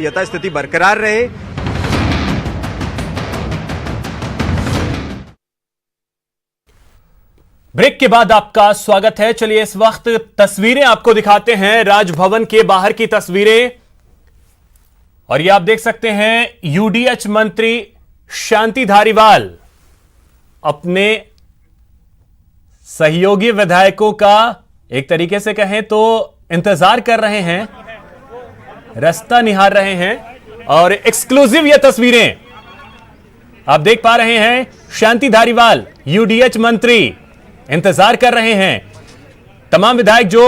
यथास्थिति बरकरार रहे। ब्रेक के बाद आपका स्वागत है। चलिए इस वक्त तस्वीरें आपको दिखाते हैं, राजभवन के बाहर की तस्वीरें। और ये आप देख सकते हैं यूडीएच मंत्री शांति धारीवाल अपने सहयोगी विधायकों का एक तरीके से कहें तो इंतजार कर रहे हैं, रास्ता निहार रहे हैं। और एक्सक्लूसिव ये तस्वीरें आप देख पा रहे हैं, शांति धारीवाल यूडीएच मंत्री इंतजार कर रहे हैं। तमाम विधायक जो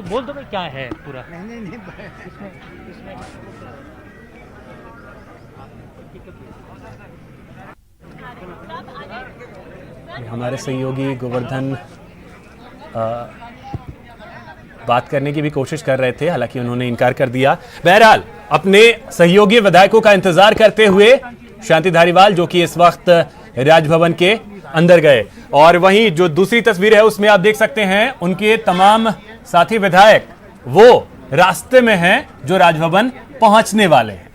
बोल दो भाई क्या है पूरा। हमारे सहयोगी गोवर्धन बात करने की भी कोशिश कर रहे थे, हालांकि उन्होंने इनकार कर दिया। बहरहाल अपने सहयोगी विधायकों का इंतजार करते हुए शांति धारीवाल जो कि इस वक्त राजभवन के अंदर गए। और वहीं जो दूसरी तस्वीर है उसमें आप देख सकते हैं उनके तमाम साथी विधायक वो रास्ते में हैं जो राजभवन पहुंचने वाले हैं।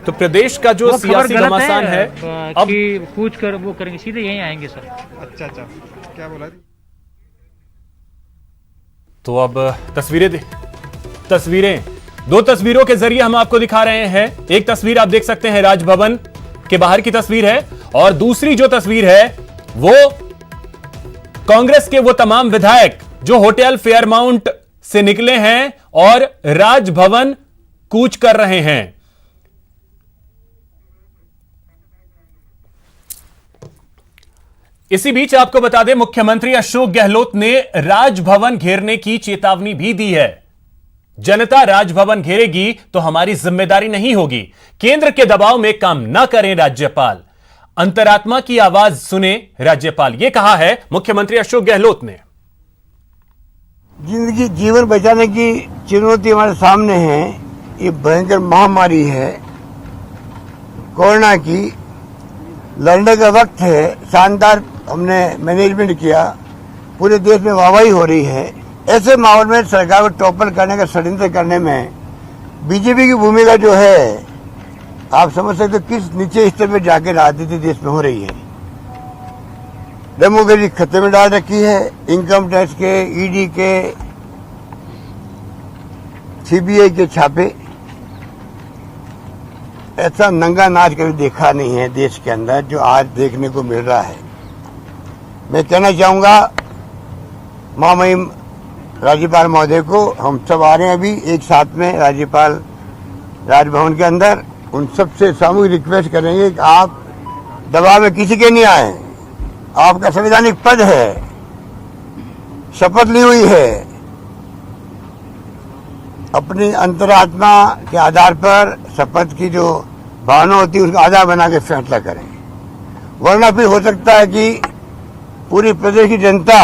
तो प्रदेश का जो सियासी घमासान है अब कि कूच कर वो करेंगे, सीधे यहीं आएंगे सर। अच्छा क्या बोला? तो अब तस्वीरें दो तस्वीरों के जरिए हम आपको दिखा रहे हैं। एक तस्वीर आप देख सकते हैं राजभवन के बाहर की तस्वीर है, और दूसरी जो तस्वीर है वो कांग्रेस के वो तमाम विधायक जो होटल फेयरमाउंट से निकले हैं और राजभवन कूच कर रहे हैं। इसी बीच आपको बता दें, मुख्यमंत्री अशोक गहलोत ने राजभवन घेरने की चेतावनी भी दी है। जनता राजभवन घेरेगी तो हमारी जिम्मेदारी नहीं होगी, केंद्र के दबाव में काम न करें राज्यपाल, अंतरात्मा की आवाज सुने राज्यपाल, यह कहा है मुख्यमंत्री अशोक गहलोत ने। जिंदगी जीवन बचाने की चुनौती हमारे सामने है। ये भयंकर महामारी है कोरोना की, लड़ने का वक्त है। शानदार हमने मैनेजमेंट किया, पूरे देश में वाहवाही हो रही है। ऐसे माहौल में सरकार को टॉपल करने का षड्यंत्र करने में बीजेपी की भूमिका जो है आप समझ सकते हो किस नीचे स्तर पर जाकर राजनीति देश में हो रही है। डेमोक्रेसी खतरे में डाल रखी है। इनकम टैक्स के, ईडी के, सीबीआई के छापे, ऐसा नंगा नाच कभी देखा नहीं है देश के अंदर जो आज देखने को मिल रहा है। मैं कहना चाहूंगा महामहिम राज्यपाल महोदय को, हम सब आ रहे हैं अभी एक साथ में राज्यपाल राजभवन के अंदर, उन सबसे सामूहिक रिक्वेस्ट करेंगे कि आप दबाव में किसी के नहीं आए। आपका संवैधानिक पद है, शपथ ली हुई है, अपनी अंतरात्मा के आधार पर शपथ की जो भावना होती है उसका आधार बना के फैसला करें, वरना फिर हो सकता है कि पूरी प्रदेश की जनता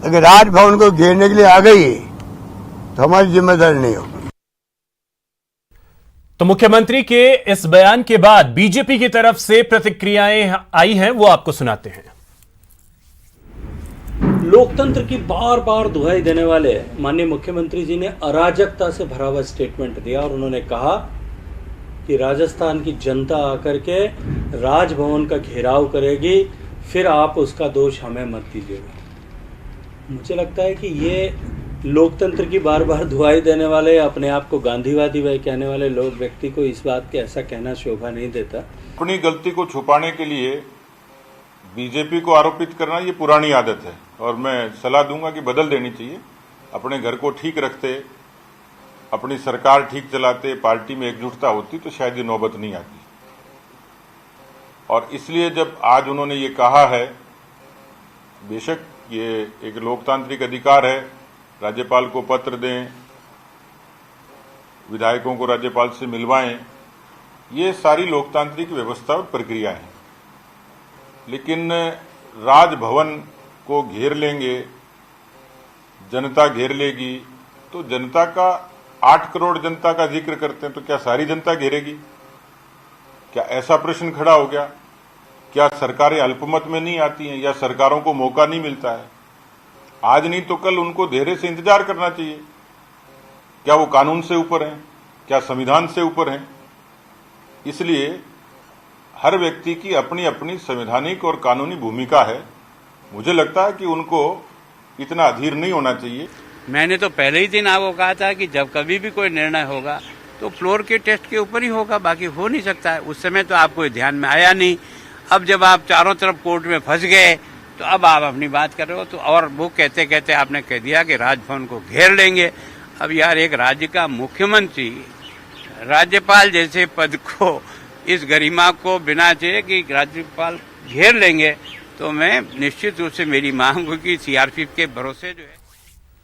अगर राजभवन को घेरने के लिए आ गई तो हमारी जिम्मेदारी नहीं होगी। तो मुख्यमंत्री के इस बयान के बाद बीजेपी की तरफ से प्रतिक्रियाएं आई हैं, वो आपको सुनाते हैं। लोकतंत्र की बार बार दुहाई देने वाले माननीय मुख्यमंत्री जी ने अराजकता से भरा हुआ स्टेटमेंट दिया और उन्होंने कहा कि राजस्थान की जनता आकर के राजभवन का घेराव करेगी, फिर आप उसका दोष हमें मत दीजिएगा। मुझे लगता है कि ये लोकतंत्र की बार बार दुहाई देने वाले, अपने आप को गांधीवादी वह कहने वाले लोग व्यक्ति को इस बात के ऐसा कहना शोभा नहीं देता। अपनी गलती को छुपाने के लिए बीजेपी को आरोपित करना ये पुरानी आदत है, और मैं सलाह दूंगा कि बदल देनी चाहिए। अपने घर को ठीक रखते, अपनी सरकार ठीक चलाते, पार्टी में एकजुटता होती तो शायद ये नौबत नहीं आती। और इसलिए जब आज उन्होंने ये कहा है, बेशक ये एक लोकतांत्रिक अधिकार है, राज्यपाल को पत्र दें, विधायकों को राज्यपाल से मिलवाएं, ये सारी लोकतांत्रिक व्यवस्था और प्रक्रिया है। लेकिन राजभवन को घेर लेंगे जनता घेर लेगी, तो जनता का 8 करोड़ जनता का जिक्र करते हैं, तो क्या सारी जनता घेरेगी? क्या ऐसा प्रश्न खड़ा हो गया? क्या सरकारें अल्पमत में नहीं आती हैं या सरकारों को मौका नहीं मिलता है? आज नहीं तो कल उनको धैर्य से इंतजार करना चाहिए। क्या वो कानून से ऊपर हैं? क्या संविधान से ऊपर हैं? इसलिए हर व्यक्ति की अपनी अपनी संवैधानिक और कानूनी भूमिका है। मुझे लगता है कि उनको इतना अधीर नहीं होना चाहिए। मैंने तो पहले ही दिन आपको कहा था कि जब कभी भी कोई निर्णय होगा तो फ्लोर के टेस्ट के ऊपर ही होगा, बाकी हो नहीं सकता है। उस समय तो आपको ध्यान में आया नहीं। अब जब आप चारों तरफ कोर्ट में फंस गए तो अब आप अपनी बात कर रहे हो। तो और वो कहते कहते आपने कह दिया कि राजभवन को घेर लेंगे। अब यार, एक राज्य का मुख्यमंत्री राज्यपाल जैसे पद को, इस गरिमा को बिना चाहिए कि राज्यपाल घेर लेंगे, तो मैं निश्चित रूप से मेरी मांग होगी सीआरपीएफ के भरोसे जो है।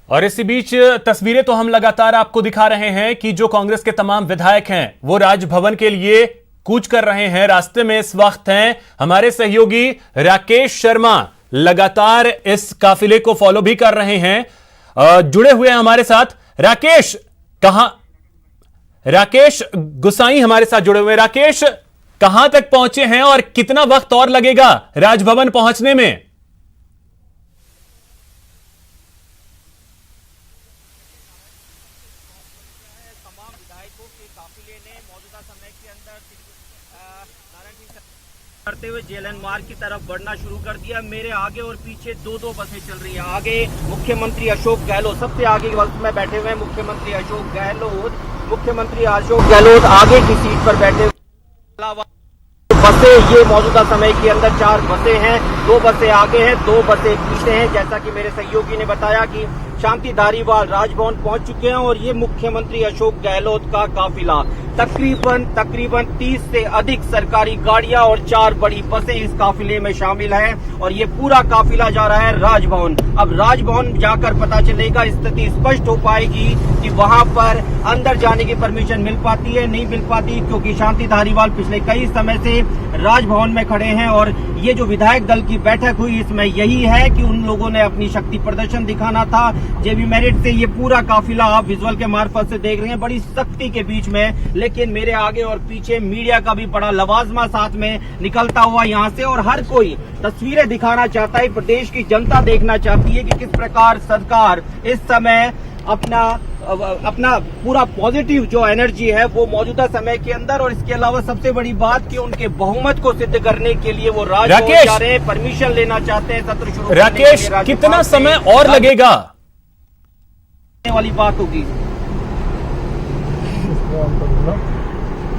और इसी बीच तस्वीरें तो हम लगातार आपको दिखा रहे हैं कि जो कांग्रेस के तमाम विधायक हैं वो राजभवन के लिए कूच कर रहे हैं। रास्ते में इस वक्त हैं हमारे सहयोगी राकेश शर्मा, लगातार इस काफिले को फॉलो भी कर रहे हैं, जुड़े हुए हैं हमारे साथ। राकेश, राकेश गुसाई हमारे साथ जुड़े हुए हैं। राकेश, कहां तक पहुंचे हैं और कितना वक्त और लगेगा राजभवन पहुंचने में? तमाम विधायकों के काफिले ने मौजूदा समय के अंदर करते हुए जेएलएन मार्ग की तरफ बढ़ना शुरू कर दिया। मेरे आगे और पीछे दो बसें चल रही हैं। आगे मुख्यमंत्री अशोक गहलोत, सबसे आगे बस में बैठे हुए हैं मुख्यमंत्री अशोक गहलोत आगे की सीट पर बैठे हुए। बसें ये मौजूदा समय के अंदर 4 बसें हैं, 2 बसें आगे हैं, 2 बसें पीछे हैं। जैसा कि मेरे सहयोगी ने बताया कि शांति धारीवाल राजभवन पहुंच चुके हैं और ये मुख्यमंत्री अशोक गहलोत का काफिला, तकरीबन 30 से अधिक सरकारी गाड़ियां और 4 बड़ी बसें इस काफिले में शामिल हैं और ये पूरा काफिला जा रहा है राजभवन। अब राजभवन जाकर पता चलेगा, स्थिति स्पष्ट हो पाएगी कि वहां पर अंदर जाने की परमिशन मिल पाती है, नहीं मिल पाती, क्योंकि शांति धारीवाल पिछले कई समय से राजभवन में खड़े हैं और ये जो विधायक दल की बैठक हुई इसमें यही है कि उन लोगों ने अपनी शक्ति प्रदर्शन दिखाना था। जेबी मेरिट से ये पूरा काफिला आप विजुअल के मार्फत से देख रहे हैं, बड़ी सख्ती के बीच में, लेकिन मेरे आगे और पीछे मीडिया का भी बड़ा लवाजमा साथ में निकलता हुआ यहाँ से, और हर कोई तस्वीरें दिखाना चाहता है। प्रदेश की जनता देखना चाहती है कि किस प्रकार सरकार इस समय अपना पूरा पॉजिटिव जो एनर्जी है वो मौजूदा समय के अंदर, और इसके अलावा सबसे बड़ी बात कि उनके बहुमत को सिद्ध करने के लिए वो राजभवन जा रहे हैं, परमिशन लेना चाहते हैं सत्र शुरू करने के लिए। राकेश, कितना समय और लगेगा वाली बात होगी?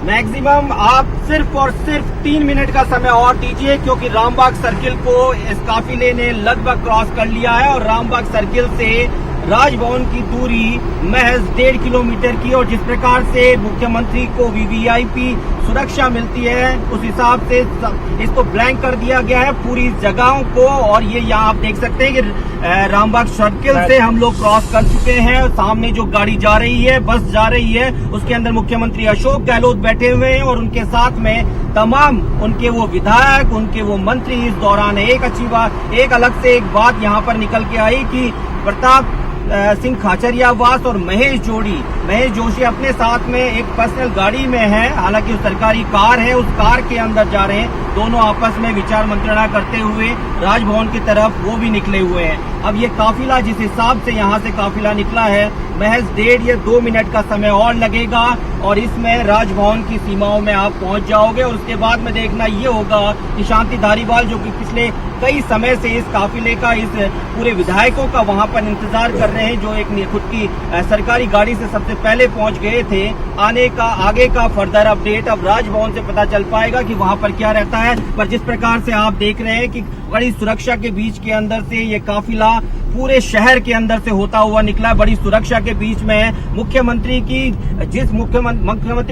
मैक्सिमम आप सिर्फ और सिर्फ 3 मिनट का समय और दीजिए, क्योंकि रामबाग सर्किल को इस काफिले ने लगभग क्रॉस कर लिया है और रामबाग सर्किल से राजभवन की दूरी महज 1.5 किलोमीटर की, और जिस प्रकार से मुख्यमंत्री को वीवीआईपी सुरक्षा मिलती है उस हिसाब से इसको ब्लैंक कर दिया गया है पूरी जगहों को। और ये यहाँ आप देख सकते हैं कि रामबाग सर्किल से हम लोग क्रॉस कर चुके हैं। सामने जो गाड़ी जा रही है, बस जा रही है, उसके अंदर मुख्यमंत्री अशोक गहलोत बैठे हुए हैं और उनके साथ में तमाम उनके वो विधायक, उनके वो मंत्री इस दौरान है। एक अच्छी बात, एक अलग से एक बात यहाँ पर निकल के आई कि प्रताप सिंह खाचरियावास और महेश जोशी अपने साथ में एक पर्सनल गाड़ी में हैं, हालांकि वो सरकारी कार है, उस कार के अंदर जा रहे हैं। दोनों आपस में विचार मंत्रणा करते हुए राजभवन की तरफ वो भी निकले हुए हैं। अब ये काफिला जिस हिसाब से यहाँ से काफिला निकला है, महज 1.5 या 2 मिनट का समय और लगेगा और इसमें राजभवन की सीमाओं में आप पहुंच जाओगे। और उसके बाद में देखना ये होगा कि शांति धारीवाल, जो कि पिछले कई समय से इस काफिले का, इस पूरे विधायकों का वहां पर इंतजार कर रहे हैं, जो एक खुद की सरकारी गाड़ी से सबसे पहले पहुंच गए थे, आगे का फर्दर अपडेट अब राजभवन से पता चल पाएगा कि वहां पर क्या रहता है। पर जिस प्रकार से आप देख रहे हैं कि बड़ी सुरक्षा के बीच के अंदर से ये काफिला पूरे शहर के अंदर से होता हुआ निकला, बड़ी सुरक्षा के बीच में मुख्यमंत्री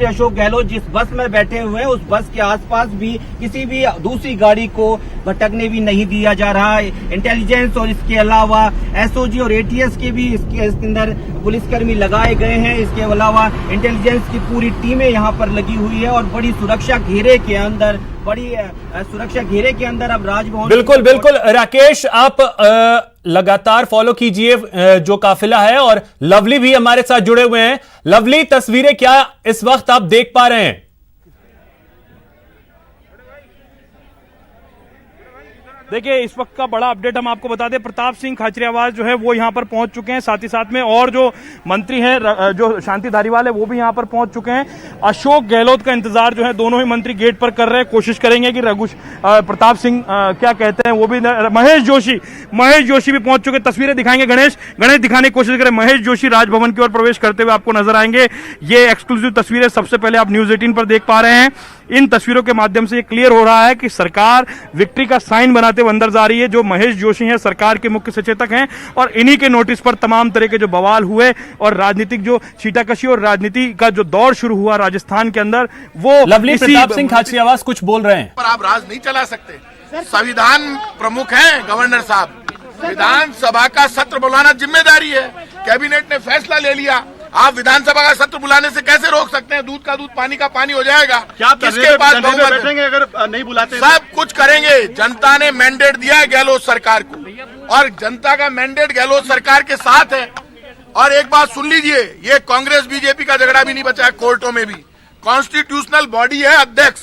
अशोक गहलोत जिस बस में बैठे हुए हैं, उस बस के आसपास भी किसी भी दूसरी गाड़ी को भटकने भी नहीं दिया जा रहा है। इंटेलिजेंस और इसके अलावा एसओजी और एटीएस के भी इसके अंदर पुलिसकर्मी लगाए गए हैं। इसके अलावा इंटेलिजेंस की पूरी टीमें यहाँ पर लगी हुई है और बड़ी सुरक्षा घेरे के अंदर बड़ी सुरक्षा घेरे के अंदर अब राजभवन। बिल्कुल बिल्कुल राकेश, आप लगातार फॉलो कीजिए जो काफिला है, और लवली भी हमारे साथ जुड़े हुए हैं। लवली, तस्वीरें क्या इस वक्त आप देख पा रहे हैं? देखिए, इस वक्त का बड़ा अपडेट हम आपको बता दें, प्रताप सिंह खाचरियावास जो है वो यहां पर पहुंच चुके हैं, साथ ही साथ में और जो मंत्री हैं जो शांति धारीवाल है वो भी यहां पर पहुंच चुके हैं। अशोक गहलोत का इंतजार जो है दोनों ही मंत्री गेट पर कर रहे हैं, कोशिश करेंगे कि प्रताप सिंह क्या कहते हैं वो भी। महेश जोशी भी पहुंच चुके, तस्वीरें दिखाएंगे गणेश दिखाने की कोशिश करें। महेश जोशी राजभवन की ओर प्रवेश करते हुए आपको नजर आएंगे। ये एक्सक्लूसिव तस्वीरें सबसे पहले आप न्यूज 18 पर देख पा रहे हैं। इन तस्वीरों के माध्यम से ये क्लियर हो रहा है कि सरकार विक्ट्री का साइन बनाते हुए अंदर जा रही है। जो महेश जोशी हैं सरकार के मुख्य सचेतक हैं, और इन्हीं के नोटिस पर तमाम तरह के जो बवाल हुए और राजनीतिक जो छीटाकशी और राजनीति का जो दौर शुरू हुआ राजस्थान के अंदर, वो लवली, प्रताप सिंह खाचरियावास कुछ बोल रहे हैं। पर आप राज नहीं चला सकते, संविधान प्रमुख हैं गवर्नर साहब, विधानसभा का सत्र बुलाना जिम्मेदारी है। कैबिनेट ने फैसला ले लिया, आप विधानसभा का सत्र बुलाने से कैसे रोक सकते हैं? दूध का दूध पानी का पानी हो जाएगा। क्या किसके पास बहुमत बैठेंगे अगर नहीं बुलाते? सब कुछ करेंगे। जनता ने मैंडेट दिया है गहलोत सरकार को, और जनता का मैंडेट गहलोत सरकार के साथ है। और एक बात सुन लीजिए, ये कांग्रेस बीजेपी का झगड़ा भी नहीं बचा है कोर्टों में भी। कॉन्स्टिट्यूशनल बॉडी है अध्यक्ष,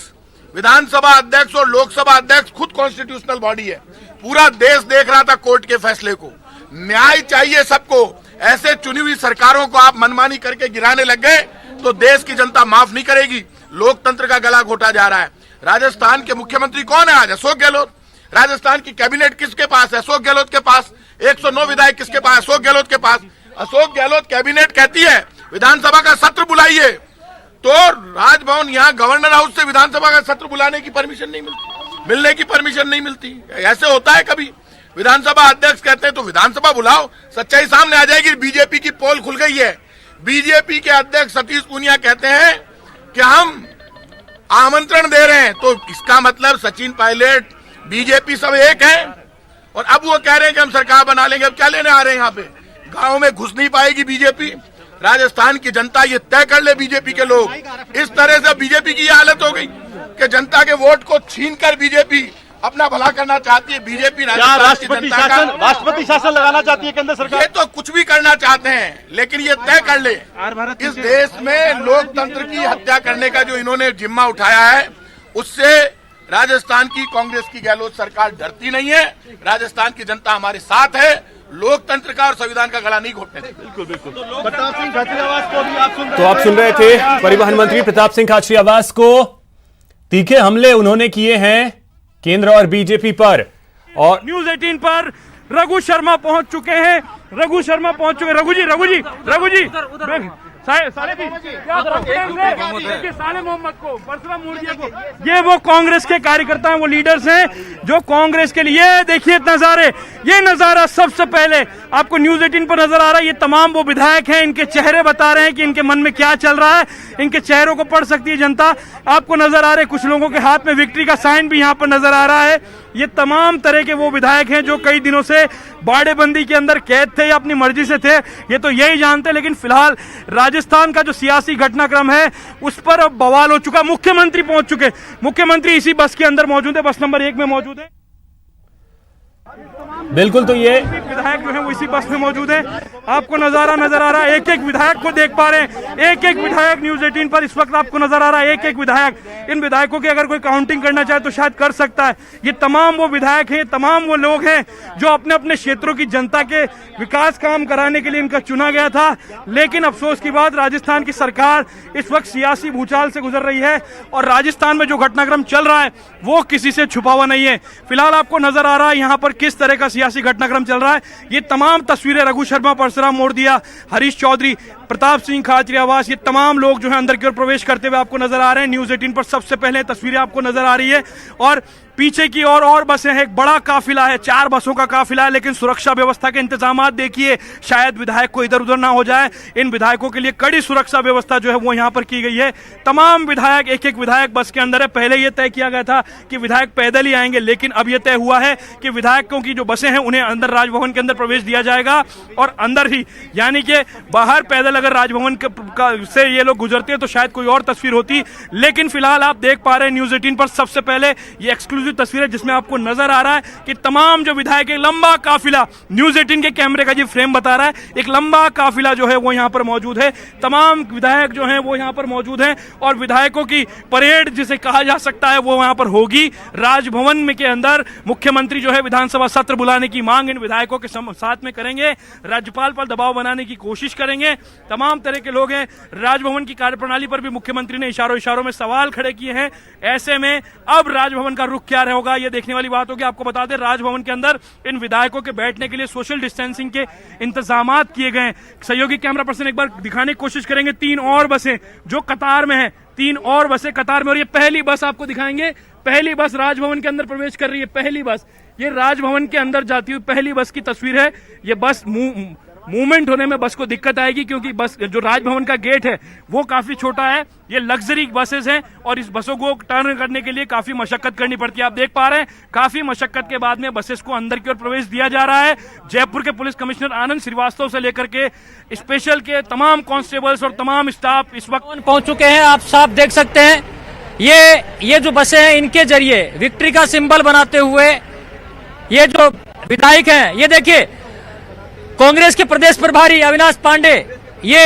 विधानसभा अध्यक्ष और लोकसभा अध्यक्ष खुद कॉन्स्टिट्यूशनल बॉडी है। पूरा देश देख रहा था कोर्ट के फैसले को। न्याय चाहिए सबको। ऐसे चुनी हुई सरकारों को आप मनमानी करके गिराने लग गए तो देश की जनता माफ नहीं करेगी। लोकतंत्र का गला घोटा जा रहा है। राजस्थान के मुख्यमंत्री कौन है आज? अशोक गहलोत। राजस्थान की कैबिनेट किसके पास है? अशोक गहलोत के पास। 109 विधायक किसके पास? अशोक गहलोत के पास। अशोक गहलोत कैबिनेट कहती है विधानसभा का सत्र बुलाइए, तो राजभवन यहाँ गवर्नर हाउस से विधानसभा का सत्र बुलाने की परमिशन नहीं मिलती, मिलने की परमिशन नहीं मिलती। ऐसे होता है कभी? विधानसभा अध्यक्ष कहते हैं तो विधानसभा बुलाओ, सच्चाई सामने आ जाएगी। बीजेपी की पोल खुल गई है। बीजेपी के अध्यक्ष सतीश पूनिया कहते हैं कि हम आमंत्रण दे रहे हैं, तो इसका मतलब सचिन पायलट, बीजेपी सब एक है। और अब वो कह रहे हैं कि हम सरकार बना लेंगे। अब क्या लेने आ रहे हैं यहाँ पे? गांव में घुस नहीं पाएगी बीजेपी। राजस्थान की जनता ये तय कर ले, बीजेपी के लोग। इस तरह से बीजेपी की ये हालत हो गई कि जनता के वोट को छीनकर बीजेपी अपना भला करना चाहती है। बीजेपी राष्ट्रपति शासन लगाना चाहती है केंद्र सरकार। ये तो कुछ भी करना चाहते हैं, लेकिन ये तय कर ले, इस देश में लोकतंत्र की हत्या करने का जो इन्होंने जिम्मा उठाया है, उससे राजस्थान की कांग्रेस की गहलोत सरकार डरती नहीं है। राजस्थान की जनता हमारे साथ है। लोकतंत्र का और संविधान का गला नहीं घोटने देंगे। बिल्कुल बिल्कुल। प्रताप सिंह खाचरियावास को भी आप सुन रहे थे परिवहन मंत्री प्रताप सिंह खाचरियावास को। तीखे हमले उन्होंने किए हैं केंद्र और बीजेपी पर। और न्यूज 18 पर रघु शर्मा पहुंच चुके हैं। रघु रघु जी साले मोहम्मद को, परसुराम मूर्तिया को, ये वो कांग्रेस के कार्यकर्ता हैं, वो लीडर्स हैं जो कांग्रेस के लिए। देखिए नजारे, ये नजारा सबसे पहले आपको न्यूज 18 पर नजर आ रहा है। ये तमाम वो विधायक हैं, इनके चेहरे बता रहे हैं कि इनके मन में क्या चल रहा है। इनके चेहरों को पढ़ सकती है जनता। आपको नजर आ रहे कुछ लोगों के हाथ में विक्ट्री का साइन भी यहाँ पर नजर आ रहा है। ये तमाम तरह के वो विधायक हैं जो कई दिनों से बाड़ेबंदी के अंदर कैद थे या अपनी मर्जी से थे, ये तो यही जानते। लेकिन फिलहाल राजस्थान का जो सियासी घटनाक्रम है उस पर अब बवाल हो चुका। मुख्यमंत्री पहुंच चुके, मुख्यमंत्री इसी बस के अंदर मौजूद है, बस नंबर 1 में मौजूद है। बिल्कुल, तो ये विधायक जो है वो इसी बस में मौजूद है। आपको नजारा नजर आ रहा है, एक एक विधायक को देख पा रहे हैं। एक एक विधायक न्यूज 18 पर इस वक्त आपको नजर आ रहा है। एक एक विधायक, इन विधायकों की अगर कोई काउंटिंग करना चाहे तो शायद कर सकता है। ये तमाम वो विधायक हैं, तमाम वो लोग हैं जो अपने अपने क्षेत्रों की जनता के विकास काम कराने के लिए इनका चुना गया था। लेकिन अफसोस की बात, राजस्थान की सरकार इस वक्त सियासी भूचाल से गुजर रही है और राजस्थान में जो घटनाक्रम चल रहा है वो किसी से छुपा हुआ नहीं है। फिलहाल आपको नजर आ रहा है यहाँ पर किस तरह का सियासी घटनाक्रम चल रहा है। ये तमाम तस्वीरें रघु शर्मा, परसुराम मोरदिया, हरीश चौधरी, प्रताप सिंह खाचरियावास, ये तमाम लोग जो है अंदर की ओर प्रवेश करते हुए आपको नजर आ रहे हैं। न्यूज 18 पर सबसे पहले तस्वीरें आपको नजर आ रही है। और पीछे की और बसें हैं, एक बड़ा काफिला है, 4 बसों का काफिला है, लेकिन सुरक्षा व्यवस्था के इंतजाम देखिए, शायद विधायक को इधर उधर ना हो जाए। इन विधायकों के लिए कड़ी सुरक्षा व्यवस्था जो है वो यहां पर की गई है। तमाम विधायक, एक विधायक बस के अंदर है। पहले यह तय किया गया था कि विधायक पैदल ही आएंगे, लेकिन अब यह तय हुआ है कि विधायकों की जो बसें हैं उन्हें अंदर राजभवन के अंदर प्रवेश दिया जाएगा और अंदर ही, यानी कि बाहर पैदल अगर राजभवन से ये लोग गुजरते हैं तो शायद कोई और तस्वीर होती, लेकिन फिलहाल आप देख पा रहे हैं न्यूज 18 पर सबसे पहले ये एक्सक्लूसिव तस्वीर है जिसमें आपको नजर आ रहा है कि तमाम जो विधायक, एक लंबा काफिला, न्यूज 18 के कैमरे का ये फ्रेम बता रहा है, एक लंबा काफिला जो है वो यहां पर मौजूद है। तमाम विधायक जो हैं वो यहां पर मौजूद हैं और विधायकों की परेड जिसे कहा जा सकता है वो वहां पर होगी। राजभवन में के अंदर मुख्यमंत्री जो है विधानसभा सत्र बुलाने की मांग इन विधायकों के साथ में करेंगे, राज्यपाल पर दबाव बनाने की कोशिश करेंगे। तमाम तरह के लोग हैं। राजभवन की कार्यप्रणाली पर भी मुख्यमंत्री ने इशारों में सवाल खड़े किए हैं। ऐसे में अब राजभवन का रुख क्या होगा ये देखने वाली बात होगी। आपको बता दें, राजभवन के अंदर इन विधायकों के बैठने के लिए सोशल डिस्टेंसिंग के इंतजाम किए गए। सहयोगी कैमरा पर्सन एक बार दिखाने की कोशिश करेंगे। 3 और बसें जो कतार में है, 3 और बसें कतार में, और ये पहली बस आपको दिखाएंगे। पहली बस राजभवन के अंदर प्रवेश कर रही है। पहली बस ये राजभवन के अंदर जाती हुई पहली बस की तस्वीर है। ये बस मूवमेंट होने में बस को दिक्कत आएगी क्योंकि बस जो राजभवन का गेट है वो काफी छोटा है। ये लग्जरी बसेस हैं और इस बसों को टर्न करने के लिए काफी मशक्कत करनी पड़ती है। आप देख पा रहे हैं काफी मशक्कत के बाद में बसेस को अंदर की ओर प्रवेश दिया जा रहा है। जयपुर के पुलिस कमिश्नर आनंद श्रीवास्तव से लेकर के स्पेशल के तमाम कांस्टेबल्स और तमाम स्टाफ इस वक्त पहुंच चुके हैं। आप साफ देख सकते हैं ये जो बसें हैं इनके जरिए विक्ट्री का सिंबल बनाते हुए ये जो विधायक हैं, ये देखिए कांग्रेस के प्रदेश प्रभारी अविनाश पांडे ये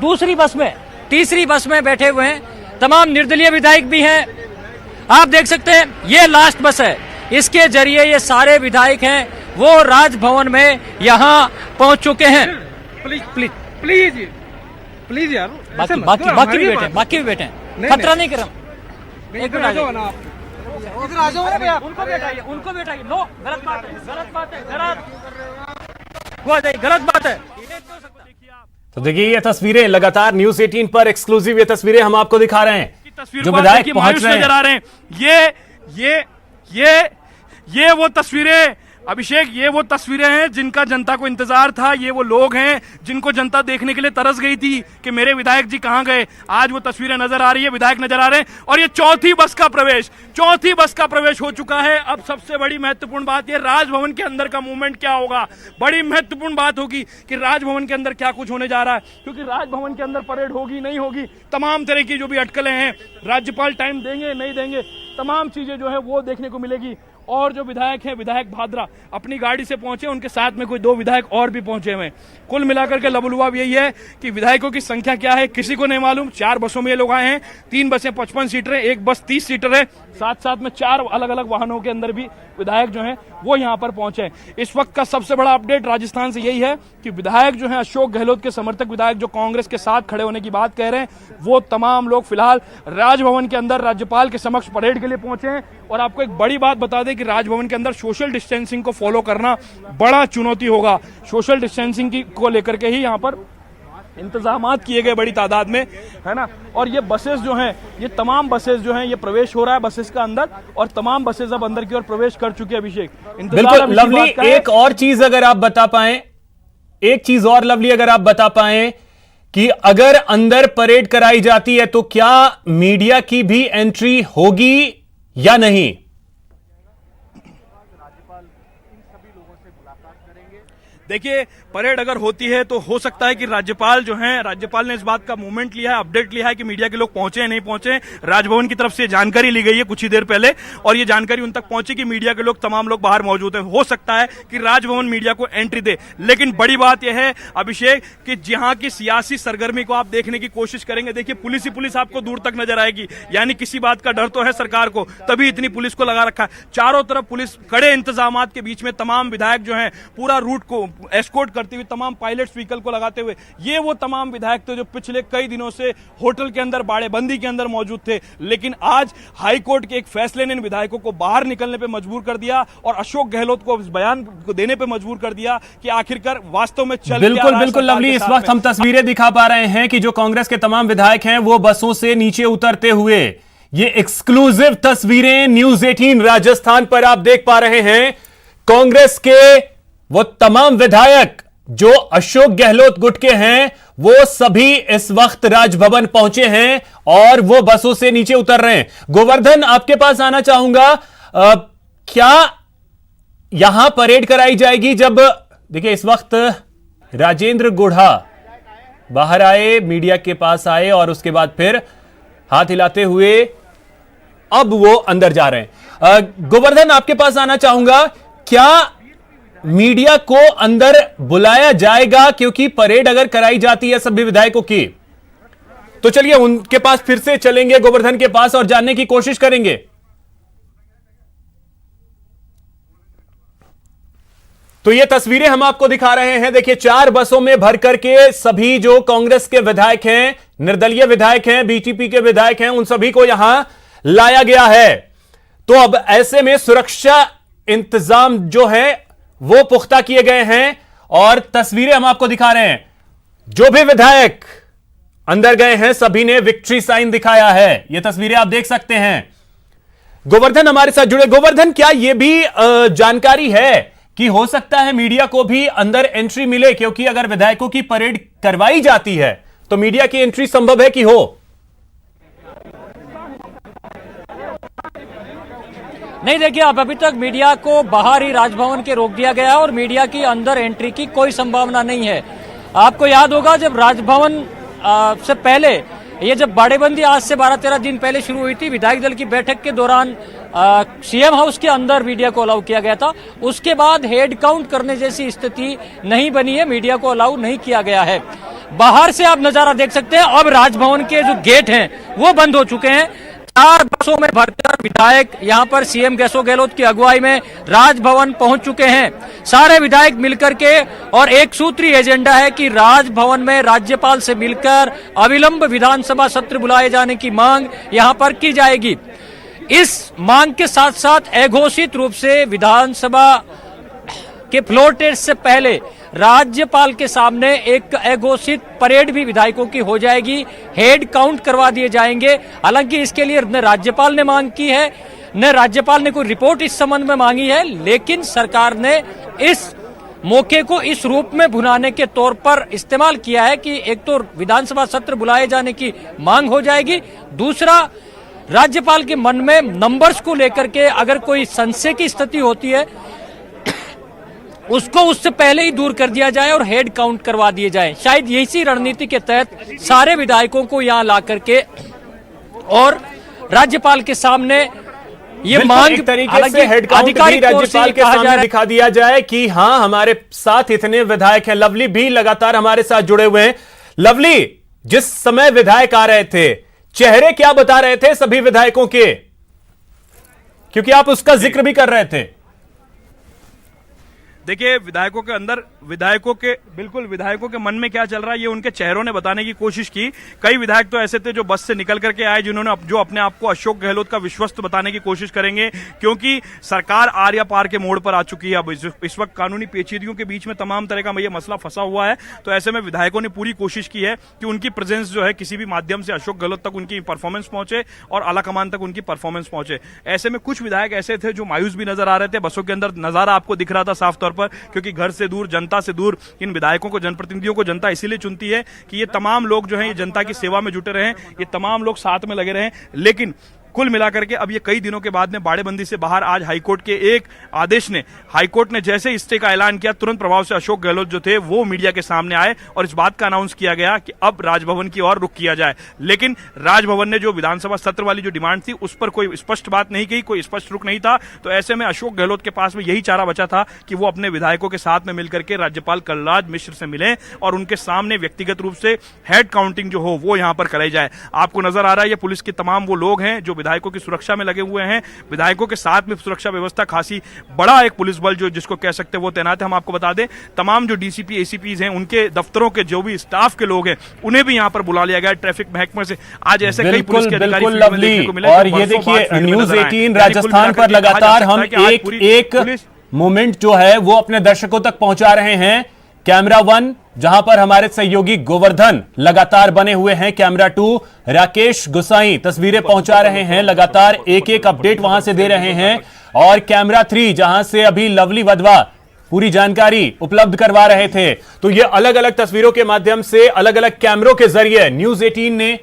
दूसरी बस में, तीसरी बस में बैठे हुए हैं। तमाम निर्दलीय विधायक भी हैं। आप देख सकते हैं ये लास्ट बस है, इसके जरिए ये सारे विधायक हैं वो राजभवन में यहां पहुंच चुके हैं। प्लीज यार, बाकी भी बैठे खतरा नहीं कर उनको बैठाइए। नो, गलत बात है। तो देखिए ये तस्वीरें लगातार न्यूज 18 पर एक्सक्लूसिव ये तस्वीरें हम आपको दिखा रहे हैं जो विधायक पहुंच रहे हैं। ये वो तस्वीरें अभिषेक, ये वो तस्वीरें हैं जिनका जनता को इंतजार था। ये वो लोग हैं जिनको जनता देखने के लिए तरस गई थी कि मेरे विधायक जी कहां गए। आज वो तस्वीरें नजर आ रही है, विधायक नजर आ रहे हैं और ये चौथी बस का प्रवेश हो चुका है। अब सबसे बड़ी महत्वपूर्ण बात ये राजभवन के अंदर का मूवमेंट क्या होगा। बड़ी महत्वपूर्ण बात होगी कि राजभवन के अंदर क्या कुछ होने जा रहा है, क्योंकि राजभवन के अंदर परेड होगी नहीं होगी, तमाम तरह की जो भी अटकलें हैं, राज्यपाल टाइम देंगे नहीं देंगे, तमाम चीजें जो है वो देखने को मिलेगी। और जो विधायक हैं, विधायक भाद्रा अपनी गाड़ी से पहुंचे, उनके साथ में कोई 2 विधायक और भी पहुंचे हुए। कुल मिलाकर के लबुलुआब यही है कि विधायकों की संख्या क्या है किसी को नहीं मालूम। 4 बसों में ये लोग आए हैं, 3 बसें 55 सीटर है, 1 बस 30 सीटर है, साथ में 4 अलग अलग वाहनों के अंदर भी विधायक जो हैं वो यहां पर पहुंचे। इस वक्त का सबसे बड़ा अपडेट राजस्थान से यही है कि विधायक जो हैं, अशोक गहलोत के समर्थक विधायक जो कांग्रेस के साथ खड़े होने की बात कह रहे हैं, वो तमाम लोग फिलहाल राजभवन के अंदर राज्यपाल के समक्ष परेड के लिए पहुंचे हैं। और आपको एक बड़ी बात बता दें कि राजभवन के अंदर सोशल डिस्टेंसिंग को फॉलो करना बड़ा चुनौती होगा। सोशल डिस्टेंसिंग को लेकर के ही यहां पर इंतजाम किए गए बड़ी तादाद में, है ना। और ये बसेस जो हैं, ये तमाम बसेस जो हैं, ये प्रवेश हो रहा है बसेस का अंदर और तमाम बसेस अब अंदर की ओर प्रवेश कर चुके हैं। अभिषेक, बिल्कुल लवली, एक और चीज अगर आप बता पाए, लवली अगर आप बता पाए कि अगर अंदर परेड कराई जाती है तो क्या मीडिया की भी एंट्री होगी या नहीं? देखिए, परेड अगर होती है तो हो सकता है कि राज्यपाल जो हैं, राज्यपाल ने इस बात का मूवमेंट लिया है, अपडेट लिया है कि मीडिया के लोग पहुंचे हैं नहीं पहुंचे। राजभवन की तरफ से जानकारी ली गई है कुछ ही देर पहले और ये जानकारी उन तक पहुंची कि मीडिया के लोग, तमाम लोग बाहर मौजूद हैं। हो सकता है कि राजभवन मीडिया को एंट्री दे, लेकिन बड़ी बात यह है अभिषेक कि जहां की सियासी सरगर्मी को आप देखने की कोशिश करेंगे, देखिए पुलिस ही पुलिस आपको दूर तक नजर आएगी, यानी किसी बात का डर तो है सरकार को, तभी इतनी पुलिस को लगा रखा है। चारों तरफ पुलिस, कड़े इंतजाम के बीच में तमाम विधायक जो हैं पूरा रूट को एस्कॉर्ट करते हुए, तमाम पायलट व्हीकल को लगाते हुए, ये वो तमाम विधायक थे जो पिछले कई दिनों से होटल के अंदर बाड़ेबंदी के अंदर मौजूद थे। लेकिन आज हाईकोर्ट के एक फैसले ने इन विधायकों को बाहर निकलने पे मजबूर कर दिया और अशोक गहलोत को इस बयान को देने पे मजबूर कर दिया कि आखिरकार वास्तव में चल बिल्कुल लवली, इस वक्त हम तस्वीरें दिखा पा रहे हैं कि जो कांग्रेस के तमाम विधायक हैं वो बसों से नीचे उतरते हुए ये एक्सक्लूसिव तस्वीरें न्यूज 18 राजस्थान पर आप देख पा रहे हैं। कांग्रेस के वो तमाम विधायक जो अशोक गहलोत गुट के हैं, वो सभी इस वक्त राजभवन पहुंचे हैं और वो बसों से नीचे उतर रहे हैं। गोवर्धन, आपके पास आना चाहूंगा, क्या यहां परेड कराई जाएगी? जब देखिए इस वक्त राजेंद्र गुढ़ा बाहर आए, मीडिया के पास आए और उसके बाद फिर हाथ हिलाते हुए अब वो अंदर जा रहे हैं। गोवर्धन, आपके पास आना चाहूंगा, क्या मीडिया को अंदर बुलाया जाएगा? क्योंकि परेड अगर कराई जाती है सभी विधायकों की, तो चलिए उनके पास फिर से चलेंगे, गोवर्धन के पास, और जानने की कोशिश करेंगे। तो ये तस्वीरें हम आपको दिखा रहे हैं। देखिए 4 बसों में भर करके सभी जो कांग्रेस के विधायक हैं, निर्दलीय विधायक हैं, बीटीपी के विधायक हैं, उन सभी को यहां लाया गया है। तो अब ऐसे में सुरक्षा इंतजाम जो है वो पुख्ता किए गए हैं और तस्वीरें हम आपको दिखा रहे हैं। जो भी विधायक अंदर गए हैं सभी ने विक्ट्री साइन दिखाया है। ये तस्वीरें आप देख सकते हैं। गोवर्धन हमारे साथ जुड़े। गोवर्धन, क्या यह भी जानकारी है कि हो सकता है मीडिया को भी अंदर एंट्री मिले? क्योंकि अगर विधायकों की परेड करवाई जाती है तो मीडिया की एंट्री संभव है कि हो? नहीं, देखिए अब अभी तक मीडिया को बाहर ही राजभवन के रोक दिया गया है और मीडिया की अंदर एंट्री की कोई संभावना नहीं है। आपको याद होगा जब राजभवन से पहले ये जब बाड़ेबंदी आज से 12-13 दिन पहले शुरू हुई थी, विधायक दल की बैठक के दौरान सीएम हाउस के अंदर मीडिया को अलाउ किया गया था। उसके बाद हेड काउंट करने जैसी स्थिति नहीं बनी है, मीडिया को अलाउ नहीं किया गया है। बाहर से आप नजारा देख सकते हैं। अब राजभवन के जो गेट हैं वो बंद हो चुके हैं। 4 बसों में भरकर विधायक यहां पर सीएम अशोक गहलोत की अगुवाई में राजभवन पहुंच चुके हैं। सारे विधायक मिलकर के, और एक सूत्रीय एजेंडा है कि राजभवन में राज्यपाल से मिलकर अविलंब विधानसभा सत्र बुलाए जाने की मांग यहां पर की जाएगी। इस मांग के साथ साथ अघोषित रूप से विधानसभा के फ्लोर टेस्ट से पहले राज्यपाल के सामने एक अघोषित परेड भी विधायकों की हो जाएगी। हेड काउंट करवा दिए जाएंगे। हालांकि इसके लिए न राज्यपाल ने मांग की है, न राज्यपाल ने कोई रिपोर्ट इस संबंध में मांगी है, लेकिन सरकार ने इस मौके को इस रूप में भुनाने के तौर पर इस्तेमाल किया है कि एक तो विधानसभा सत्र बुलाए जाने की मांग हो जाएगी, दूसरा राज्यपाल के मन में नंबर्स को लेकर के अगर कोई संशय की स्थिति होती है उसको उससे पहले ही दूर कर दिया जाए और हेड काउंट करवा दिए जाए। शायद इसी रणनीति के तहत सारे विधायकों को यहां ला करके और राज्यपाल के सामने ये मांग तरीके से हेड काउंट भी राज्यपाल के सामने दिखा दिया जाए कि हाँ हमारे साथ इतने विधायक हैं। लवली भी लगातार हमारे साथ जुड़े हुए हैं। लवली, जिस समय विधायक आ रहे थे चेहरे क्या बता रहे थे सभी विधायकों के, क्योंकि आप उसका जिक्र भी कर रहे थे? देखिए विधायकों के अंदर, विधायकों के मन में क्या चल रहा है ये उनके चेहरों ने बताने की कोशिश की। कई विधायक तो ऐसे थे जो बस से निकल करके आए, जिन्होंने जो अपने आप को अशोक गहलोत का विश्वस्त बताने की कोशिश करेंगे, क्योंकि सरकार आर या पार के मोड़ पर आ चुकी है। अब इस वक्त कानूनी पेचीदगियों के बीच में तमाम तरह का ये मसला फंसा हुआ है। तो ऐसे में विधायकों ने पूरी कोशिश की है कि उनकी प्रेजेंस जो है किसी भी माध्यम से अशोक गहलोत तक उनकी परफॉर्मेंस पहुंचे और आलाकमान तक उनकी परफॉर्मेंस पहुंचे। ऐसे में कुछ विधायक ऐसे थे जो मायूस भी नजर आ रहे थे। बसों के अंदर नजारा आपको दिख रहा था साफ तौर पर, क्योंकि घर से दूर, जनता से दूर इन विधायकों को, जनप्रतिनिधियों को जनता इसीलिए चुनती है कि ये तमाम लोग जो हैं ये जनता की सेवा में जुटे रहें, ये तमाम लोग साथ में लगे रहें। लेकिन कुल मिलाकर के अब ये कई दिनों के बाद में बाड़ेबंदी से बाहर आज हाईकोर्ट के एक आदेश ने, हाईकोर्ट ने जैसे स्टे का ऐलान किया, तुरंत प्रभाव से अशोक गहलोत जो थे वो मीडिया के सामने आए और इस बात का अनाउंस किया गया कि अब राजभवन की ओर रुख किया जाए। लेकिन राजभवन ने जो विधानसभा सत्र वाली जो डिमांड थी उस पर कोई स्पष्ट बात नहीं कही, कोई स्पष्ट रुख नहीं था। तो ऐसे में अशोक गहलोत के पास में यही चारा बचा था कि वो अपने विधायकों के साथ में मिलकर के राज्यपाल कलराज मिश्र से मिले और उनके सामने व्यक्तिगत रूप से हेड काउंटिंग जो हो वो यहां पर कराई जाए। आपको नजर आ रहा है ये पुलिस के तमाम वो लोग हैं जो विधायकों की सुरक्षा लगे हुए हैं। विधायकों के साथ में सुरक्षा व्यवस्था खासी बड़ा एक पुलिस बल जो जिसको कह सकते हैं वो तैनात है। हम आपको बता दें तमाम जो डीसीपी एसीपीज हैं उनके दफ्तरों के जो भी स्टाफ के लोग हैं उन्हें भी यहां पर बुला लिया गया ट्रैफिक महकमे से। आज ऐसे कई पुलिस के अधिकारी देखने को मिले। और ये देखिए न्यूज 18 राजस्थान पर लगातार हम एक मोमेंट जो है वो अपने दर्शकों तक पहुंचा रहे हैं। कैमरा 1 जहां पर हमारे सहयोगी गोवर्धन लगातार बने हुए हैं। कैमरा 2 राकेश गुसाई तस्वीरें पहुंचा रहे हैं, लगातार एक एक अपडेट वहां से दे रहे हैं। और कैमरा 3 जहां से अभी लवली वधवा पूरी जानकारी उपलब्ध करवा रहे थे। तो ये अलग अलग तस्वीरों के माध्यम से, अलग अलग कैमरों के जरिए न्यूज 18 ने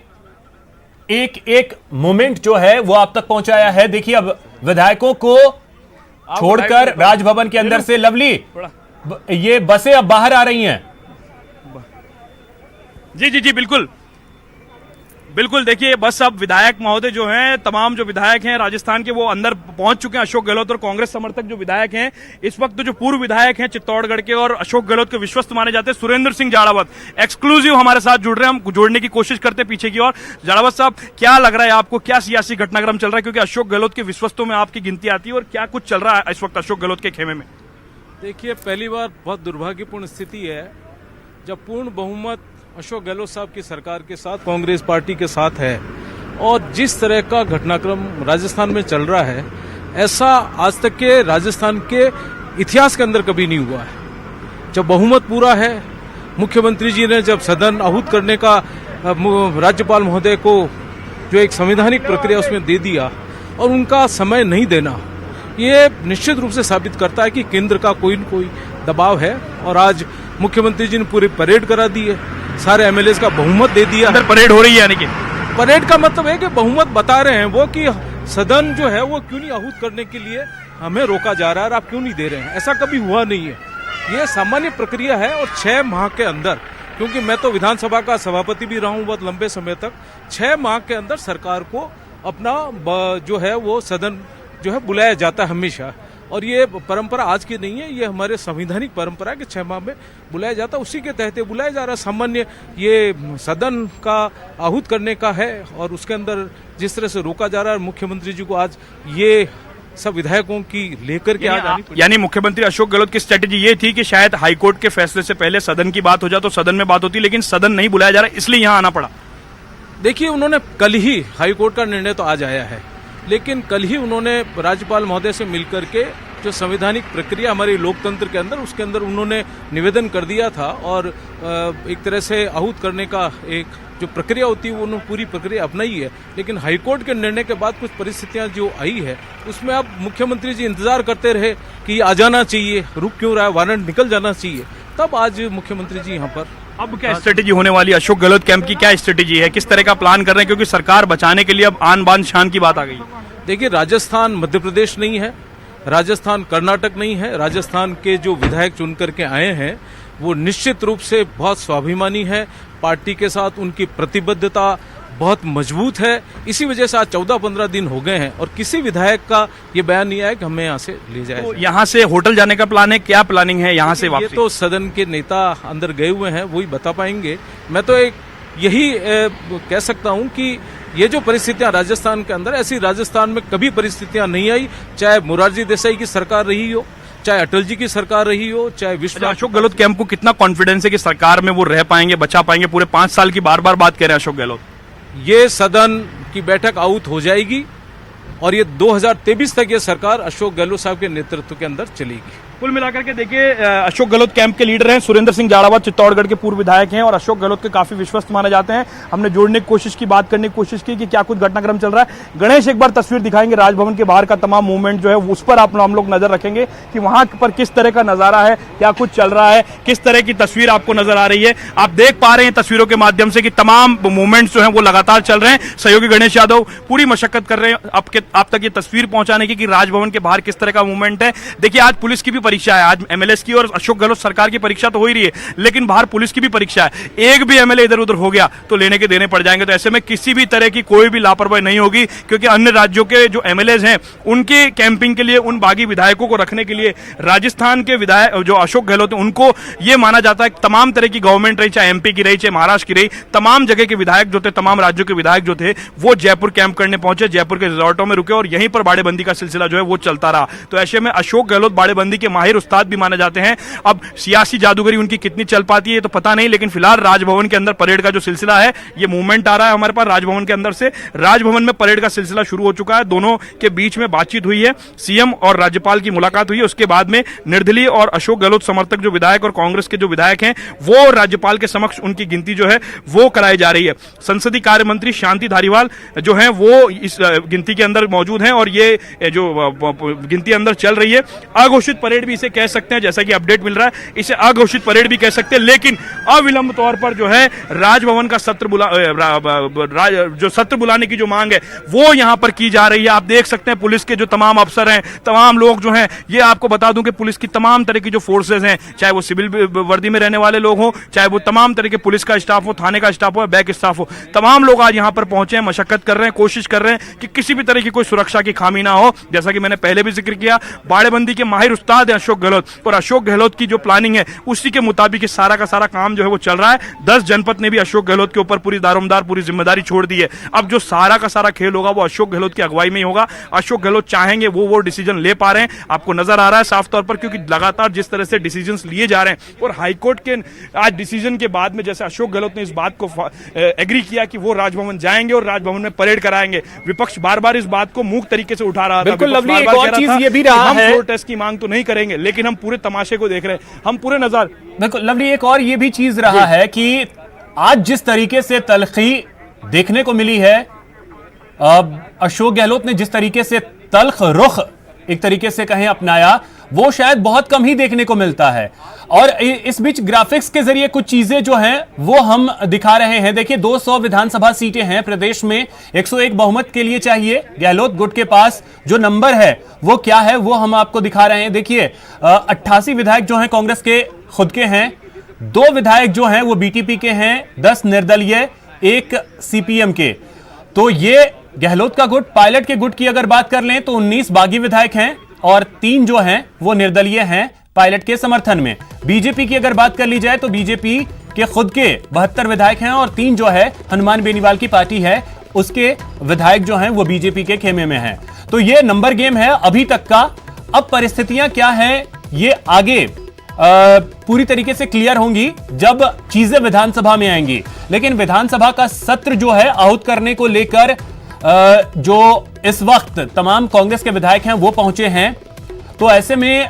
एक एक मोमेंट जो है वो आप तक पहुंचाया है। देखिए, अब विधायकों को छोड़कर राजभवन के अंदर से लवली ये बसें अब बाहर आ रही हैं। जी जी जी, बिल्कुल बिल्कुल। देखिए, बस अब विधायक महोदय जो हैं, तमाम जो विधायक हैं राजस्थान के, वो अंदर पहुंच चुके हैं। अशोक गहलोत और कांग्रेस समर्थक जो विधायक हैं इस वक्त, जो पूर्व विधायक हैं चित्तौड़गढ़ के और अशोक गहलोत के विश्वस्त माने जाते हैं, सुरेंद्र सिंह जाड़ावत एक्सक्लूसिव हमारे साथ जुड़ रहे हैं। हम जोड़ने की कोशिश करते हैं पीछे की ओर। जाड़ावत साहब, क्या लग रहा है आपको, क्या सियासी घटनाक्रम चल रहा है, क्योंकि अशोक गहलोत के विश्वस्तों में आपकी गिनती आती है, और क्या कुछ चल रहा है इस वक्त अशोक गहलोत के खेमे में? देखिए, पहली बार बहुत दुर्भाग्यपूर्ण स्थिति है जब पूर्ण बहुमत अशोक गहलोत साहब की सरकार के साथ, कांग्रेस पार्टी के साथ है, और जिस तरह का घटनाक्रम राजस्थान में चल रहा है, ऐसा आज तक के राजस्थान के इतिहास के अंदर कभी नहीं हुआ है। जब बहुमत पूरा है, मुख्यमंत्री जी ने जब सदन आहूत करने का राज्यपाल महोदय को जो एक संवैधानिक प्रक्रिया उसमें दे दिया, और उनका समय नहीं देना, ये निश्चित रूप से साबित करता है कि केंद्र का कोई न कोई दबाव है। और आज मुख्यमंत्री जी ने पूरी परेड करा दी है, सारे एमएलए का बहुमत दे दिया। अंदर परेड हो रही है, यानी कि परेड का मतलब है कि बहुमत बता रहे हैं वो कि सदन जो है वो क्यों नहीं आहूत करने के लिए हमें रोका जा रहा है और आप क्यों नहीं दे रहे हैं। ऐसा कभी हुआ नहीं है, ये सामान्य प्रक्रिया है। और 6 माह के अंदर, क्योंकि मैं तो विधानसभा का सभापति भी रहा हूं बहुत लंबे समय तक, 6 माह के अंदर सरकार को अपना जो है वो सदन जो है बुलाया जाता है हमेशा। और ये परंपरा आज की नहीं है, ये हमारे संवैधानिक परंपरा है कि 6 माह में बुलाया जाता है, उसी के तहत बुलाया जा रहा है। सामान्य ये सदन का आहूत करने का है, और उसके अंदर जिस तरह से रोका जा रहा है, मुख्यमंत्री जी को आज ये सब विधायकों की लेकर के आज आनी पड़ी। यानी मुख्यमंत्री अशोक गहलोत की स्ट्रेटेजी ये थी कि शायद हाईकोर्ट के फैसले से पहले सदन की बात हो जाए तो सदन में बात होती, लेकिन सदन नहीं बुलाया जा रहा, इसलिए यहाँ आना पड़ा। देखिए, उन्होंने कल ही, हाईकोर्ट का निर्णय तो आज आया है, लेकिन कल ही उन्होंने राज्यपाल महोदय से मिलकर के जो संवैधानिक प्रक्रिया हमारे लोकतंत्र के अंदर, उसके अंदर उन्होंने निवेदन कर दिया था, और एक तरह से आहूत करने का एक जो प्रक्रिया होती है वो उन्होंने पूरी प्रक्रिया अपनाई है। लेकिन हाईकोर्ट के निर्णय के बाद कुछ परिस्थितियां जो आई है, उसमें अब मुख्यमंत्री जी इंतजार करते रहे कि आ जाना चाहिए, रुक क्यों रहा है, वारंट निकल जाना चाहिए, तब आज मुख्यमंत्री जी यहाँ पर। अब क्या स्ट्रेटेजी होने वाली है अशोक गहलोत कैंप की, क्या स्ट्रेटेजी है, किस तरह का प्लान कर रहे हैं, क्योंकि सरकार बचाने के लिए अब आन बान शान की बात आ गई? देखिए, राजस्थान मध्य प्रदेश नहीं है, राजस्थान कर्नाटक नहीं है। राजस्थान के जो विधायक चुन करके आए हैं वो निश्चित रूप से बहुत स्वाभिमानी है, पार्टी के साथ उनकी प्रतिबद्धता बहुत मजबूत है। इसी वजह से आज 14-15 दिन हो गए हैं और किसी विधायक का ये बयान नहीं आया कि हमें यहाँ से ले जाए। तो यहाँ से होटल जाने का प्लान है, क्या प्लानिंग है यहाँ से वापसी? ये तो सदन के नेता अंदर गए हुए हैं, वही बता पाएंगे। मैं तो एक यही कह सकता हूं कि ये जो परिस्थितियां राजस्थान के अंदर, ऐसी राजस्थान में कभी परिस्थितियां नहीं आई, चाहे मोरारजी देसाई की सरकार रही हो, चाहे अटल जी की सरकार रही हो, चाहे विश्व। अशोक गहलोत कैंप को कितना कॉन्फिडेंस है कि सरकार में वो रह पाएंगे, बचा पाएंगे? पूरे 5 साल की बार बार बात कह रहे हैं अशोक गहलोत। ये सदन की बैठक आउट हो जाएगी और ये 2023 तक ये सरकार अशोक गहलोत साहब के नेतृत्व के अंदर चलेगी। कुल मिलाकर के देखिए, अशोक गहलोत कैंप के लीडर हैं सुरेंद्र सिंह जाड़ावत, चित्तौड़गढ़ के पूर्व विधायक हैं और अशोक गहलोत के काफी विश्वस्त माने जाते हैं। हमने जोड़ने की कोशिश की, बात करने की कोशिश की कि क्या कुछ घटनाक्रम चल रहा है। गणेश एक बार तस्वीर दिखाएंगे राजभवन के बाहर का तमाम मूवमेंट जो है उस पर हम लोग नजर रखेंगे कि वहां पर किस तरह का नजारा है, क्या कुछ चल रहा है, किस तरह की तस्वीर आपको नजर आ रही है। आप देख पा रहे हैं तस्वीरों के माध्यम से कि तमाम मूवमेंट्स जो है वो लगातार चल रहे हैं। सहयोगी गणेश यादव पूरी मशक्कत कर रहे हैं आप तक ये तस्वीर पहुंचाने की कि राजभवन के बाहर किस तरह का मूवमेंट है। देखिए, आज पुलिस की भी परीक्षा है, आज एमएलए की और अशोक गहलोत सरकार की परीक्षा तो हो ही रही है, लेकिन बाहर पुलिस की भी परीक्षा है। एक भी एमएलए इधर उधर हो गया तो लेने के देने पड़ जाएंगे। तो ऐसे में किसी भी तरह की कोई भी लापरवाही नहीं होगी, क्योंकि अन्य राज्यों के जो एमएलए हैं उनके कैंपिंग के लिए, उन बागी विधायकों को रखने के लिए राजस्थान के विधायक जो अशोक गहलोत है उनको यह माना जाता है तमाम तरह की गवर्नमेंट रही, चाहे एमपी की रही, चाहे महाराष्ट्र की रही, तमाम जगह के विधायक जो थे, तमाम राज्यों के विधायक जो थे, वो जयपुर कैंप करने पहुंचे, जयपुर के रिजॉर्टों में रुके और यहीं पर बाड़ेबंदी का सिलसिला जो है वो चलता रहा। तो ऐसे में अशोक गहलोत बाड़ेबंदी के माहिर उस्ताद भी माने जाते हैं। अब सियासी जादूगरी उनकी कितनी चल पाती है तो पता नहीं, लेकिन फिलहाल राजभवन के अंदर परेड का जो सिलसिला है, ये मूवमेंट आ रहा है हमारे पास राजभवन के अंदर से। राजभवन में परेड का सिलसिला शुरू हो चुका है, दोनों के बीच में बातचीत हुई है, सीएम और राज्यपाल की मुलाकात हुई है। उसके बाद में निर्दलीय और अशोक गहलोत समर्थक जो विधायक और कांग्रेस के जो विधायक हैं, वो राज्यपाल के समक्ष उनकी गिनती जो है वो कराई जा रही है। संसदीय कार्य मंत्री शांति धारीवाल जो है वो इस गिनती के अंदर मौजूद हैं और ये जो गिनती अंदर चल रही है, अघोषित परेड भी इसे कह सकते हैं, जैसा कि अपडेट मिल रहा है इसे अघोषित परेड भी कह सकते हैं। लेकिन अविलंब तौर पर जो है राजभवन का सत्र बुलाने की जो मांग है वो यहां पर की जा रही है। आप देख सकते हैं पुलिस के जो तमाम अफसर हैं, तमाम लोग जो हैं, ये आपको बता दूं कि पुलिस की तमाम तरह की जो फोर्सेज हैं, चाहे वो सिविल वर्दी में रहने वाले लोग हों, चाहे वो तमाम तरह के पुलिस का स्टाफ हो, थाने का स्टाफ हो, बैक स्टाफ हो, तमाम लोग आज यहां पर पहुंचे हैं, मशक्कत कर रहे हैं, कोशिश कर रहे हैं कि किसी भी तरह की कोई सुरक्षा की खामी ना हो। जैसा कि मैंने पहले भी जिक्र किया, बाड़ेबंदी के माहिर उस्ताद है अशोक गहलोत, और अशोक गहलोत की जो प्लानिंग है उसी के मुताबिक सारा का सारा काम जो है वो चल रहा है। 10 जनपद ने भी अशोक गहलोत के ऊपर पूरी दारोमदार पूरी जिम्मेदारी छोड़ दी है। अब जो सारा का सारा खेल होगा वो अशोक गहलोत की अगुवाई में ही होगा। अशोक गहलोत चाहेंगे वो डिसीजन ले पा रहे हैं, आपको नजर आ रहा है साफ तौर पर, क्योंकि लगातार जिस तरह से डिसीजंस लिए जा रहे हैं और हाईकोर्ट के आज डिसीजन के बाद में जैसे अशोक गहलोत ने इस बात को एग्री किया कि वो राजभवन जाएंगे और राजभवन में परेड कराएंगे। विपक्ष बार बार इस बात को मूक तरीके से उठा रहा था। बिल्कुल लवली, एक और चीज ये भी रहा है, हम फ्लोर टेस्ट की मांग तो नहीं करेंगे, लेकिन हम पूरे तमाशे को देख रहे हैं, हम पूरे नजर। बिल्कुल लवली, एक और ये भी चीज रहा है कि आज जिस तरीके से तलखी देखने को मिली है, अशोक गहलोत ने जिस तरीके से तल्ख रुख एक तरीके से कहें अपनाया, वो शायद बहुत कम ही देखने को मिलता है। और इस बीच ग्राफिक्स के जरिए कुछ चीजें जो हैं वो हम दिखा रहे हैं। देखिए 200 विधानसभा सीटें हैं प्रदेश में, 101 बहुमत के लिए चाहिए। गहलोत गुट के पास जो नंबर है वो क्या है वो हम आपको दिखा रहे हैं। देखिए 88 विधायक जो हैं कांग्रेस के खुद के हैं, 2 विधायक जो हैं वो बीटीपी के हैं, 10 निर्दलीय, 1 सीपीएम के। तो ये गहलोत का गुट। पायलट के गुट की अगर बात कर लें तो 19 बागी विधायक हैं और 3 जो हैं वो निर्दलीय हैं पायलट के समर्थन में। बीजेपी की अगर बात कर ली जाए तो बीजेपी के खुद के 72 विधायक हैं और 3 जो है हनुमान बेनीवाल की पार्टी है उसके विधायक जो हैं वो बीजेपी के खेमे में हैं। तो ये नंबर गेम है अभी तक का। अब परिस्थितियां क्या हैं ये आगे पूरी तरीके से क्लियर होंगी जब चीजें विधानसभा में आएंगी। लेकिन विधानसभा का सत्र जो है आहूत करने को लेकर जो इस वक्त तमाम कांग्रेस के विधायक हैं वो पहुंचे हैं, तो ऐसे में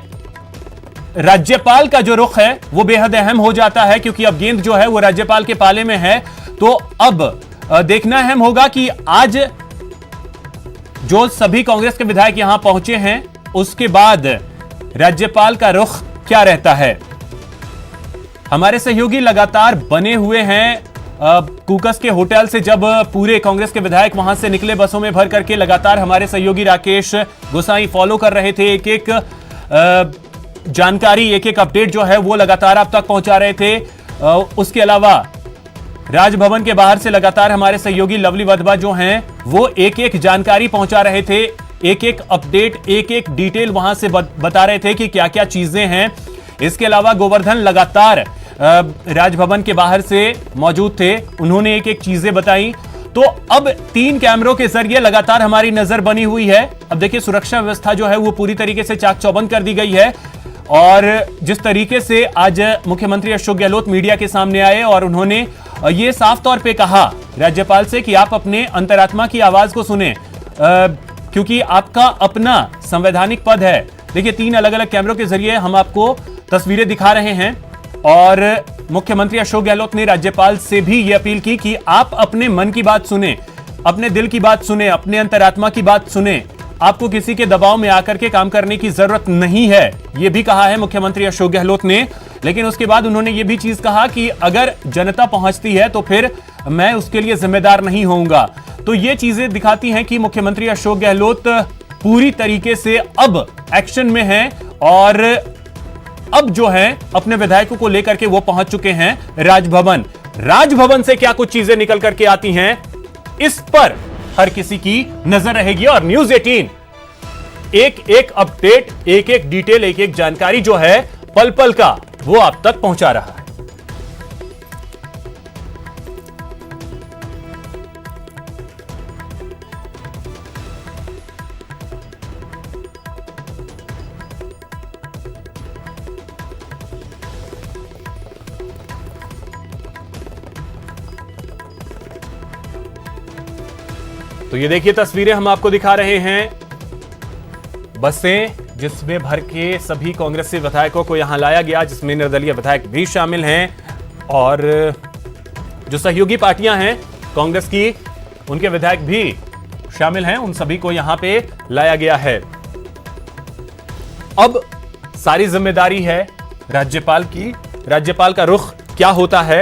राज्यपाल का जो रुख है वो बेहद अहम हो जाता है, क्योंकि अब गेंद जो है वो राज्यपाल के पाले में है। तो अब देखना अहम होगा कि आज जो सभी कांग्रेस के विधायक यहां पहुंचे हैं उसके बाद राज्यपाल का रुख क्या रहता है। हमारे सहयोगी लगातार बने हुए हैं कूकस के होटल से। जब पूरे कांग्रेस के विधायक वहां से निकले बसों में भर करके, लगातार हमारे सहयोगी राकेश गोसाई फॉलो कर रहे थे, एक एक जानकारी, एक एक अपडेट जो है वो लगातार आप तक पहुंचा रहे थे। उसके अलावा राजभवन के बाहर से लगातार हमारे सहयोगी लवली वधवा जो हैं वो एक एक जानकारी पहुंचा रहे थे, एक एक अपडेट, एक एक डिटेल वहां से बता रहे थे कि क्या क्या चीजें हैं। इसके अलावा गोवर्धन लगातार राजभवन के बाहर से मौजूद थे, उन्होंने एक एक चीजें बताई। तो अब 3 कैमरों के जरिए लगातार हमारी नजर बनी हुई है। अब देखिए सुरक्षा व्यवस्था जो है वो पूरी तरीके से चाक चौबंद कर दी गई है। और जिस तरीके से आज मुख्यमंत्री अशोक गहलोत मीडिया के सामने आए और उन्होंने ये साफ तौर पे कहा राज्यपाल से कि आप अपने अंतरात्मा की आवाज को सुने, क्योंकि आपका अपना संवैधानिक पद है। देखिए 3 अलग अलग कैमरों के जरिए हम आपको तस्वीरें दिखा रहे हैं और मुख्यमंत्री अशोक गहलोत ने राज्यपाल से भी यह अपील की कि आप अपने मन की बात सुने, अपने दिल की बात सुने, अपने अंतरात्मा की बात सुने। आपको किसी के दबाव में आकर के काम करने की जरूरत नहीं है, यह भी कहा है मुख्यमंत्री अशोक गहलोत ने। लेकिन उसके बाद उन्होंने यह भी चीज कहा कि अगर जनता पहुंचती है तो फिर मैं उसके लिए जिम्मेदार नहीं होऊंगा। तो ये चीजें दिखाती हैं कि मुख्यमंत्री अशोक गहलोत पूरी तरीके से अब एक्शन में हैं और अब जो है अपने विधायकों को लेकर के वो पहुंच चुके हैं राजभवन। राजभवन से क्या कुछ चीजें निकल करके आती हैं इस पर हर किसी की नजर रहेगी और न्यूज 18 एक एक अपडेट, एक एक डिटेल, एक एक जानकारी जो है पल पल का वो आप तक पहुंचा रहा है। तो ये देखिए तस्वीरें हम आपको दिखा रहे हैं, बसें जिसमें भर के सभी कांग्रेसी विधायकों को यहां लाया गया, जिसमें निर्दलीय विधायक भी शामिल हैं और जो सहयोगी पार्टियां हैं कांग्रेस की उनके विधायक भी शामिल हैं, उन सभी को यहां पे लाया गया है। अब सारी जिम्मेदारी है राज्यपाल की। राज्यपाल का रुख क्या होता है,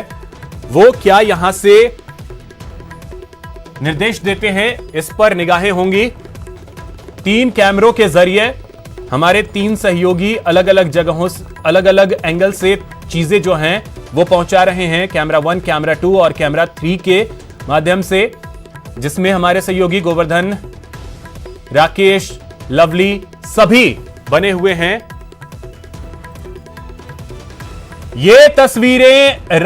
वो क्या यहां से निर्देश देते हैं, इस पर निगाहें होंगी। 3 कैमरों के जरिए हमारे 3 सहयोगी अलग अलग जगहों, अलग अलग एंगल से चीजें जो हैं वो पहुंचा रहे हैं, कैमरा 1, कैमरा 2 और कैमरा 3 के माध्यम से, जिसमें हमारे सहयोगी गोवर्धन, राकेश, लवली सभी बने हुए हैं। ये तस्वीरें